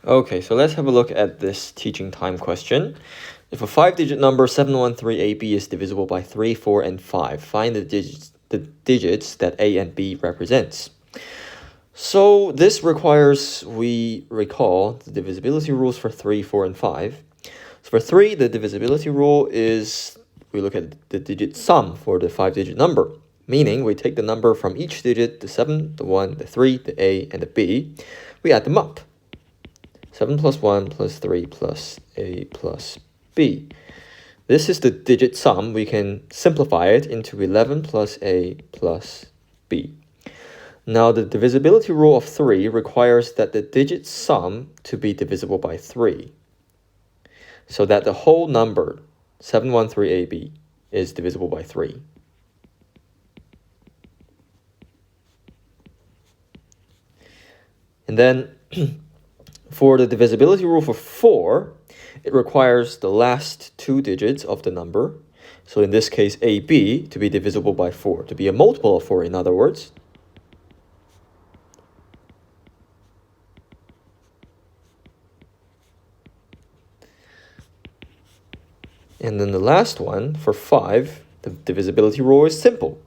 Okay, so let's have a look at this teaching time question. If a 5-digit number 713AB is divisible by 3, 4, and 5, find the digits that A and B represents. So this requires we recall the divisibility rules for 3, 4, and 5. So for 3, the divisibility rule is we look at the digit sum for the 5-digit number, meaning we take the number from each digit, the 7, the 1, the 3, the A, and the B, we add them up. 7 plus 1 plus 3 plus A plus B. This is the digit sum. We can simplify it into 11 plus A plus B. Now, the divisibility rule of 3 requires that the digit sum to be divisible by 3, so that the whole number, 713AB, is divisible by 3. And then for the divisibility rule for 4, it requires the last 2 digits of the number, so in this case AB, to be divisible by 4, to be a multiple of 4 in other words. And then the last one, for 5, the divisibility rule is simple.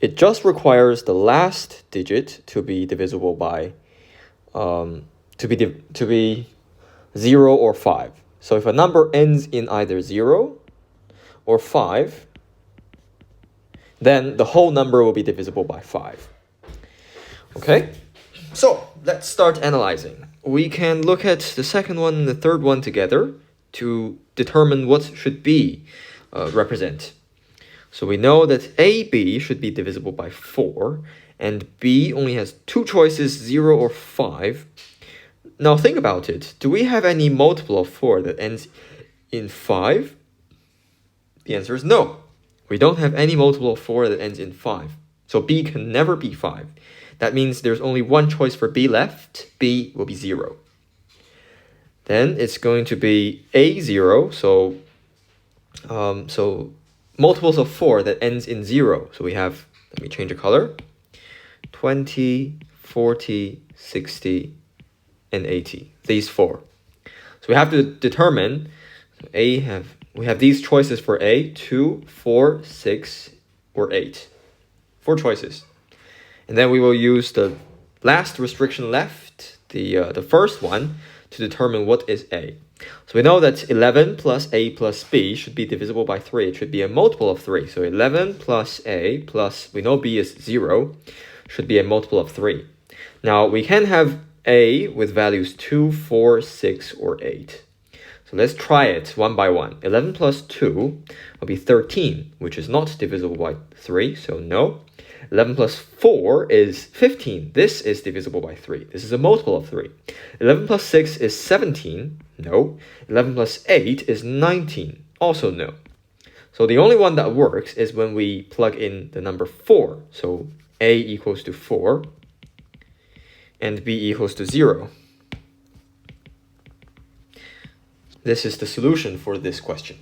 It just requires the last digit to be divisible by to be 0 or 5. So if a number ends in either 0 or 5, then the whole number will be divisible by 5. Okay, so let's start analyzing. We can look at the second one and the third one together to determine what should B represent. So we know that AB should be divisible by 4, and B only has 2 choices, 0 or 5. Now think about it. Do we have any multiple of 4 that ends in 5? The answer is no. We don't have any multiple of 4 that ends in 5. So B can never be 5. That means there's only one choice for B left. B will be 0. Then it's going to be A0, so multiples of 4 that ends in 0. So we have, let me change the color, 20, 40, 60, and 80. These 4. So we have to determine, we have these choices for A, 2, 4, 6, or 8. 4 choices. And then we will use the last restriction left, the first one, to determine what is A. So we know that 11 plus A plus B should be divisible by 3. It should be a multiple of 3. So 11 plus A plus, we know B is 0, should be a multiple of 3. Now we can have A with values 2, 4, 6, or 8. So let's try it one by one. 11 plus 2 will be 13, which is not divisible by 3, so no. 11 plus 4 is 15. This is divisible by 3. This is a multiple of 3. 11 plus 6 is 17. No. 11 plus 8 is 19. Also no. So the only one that works is when we plug in the number 4. So A equals to 4 and B equals to 0. This is the solution for this question.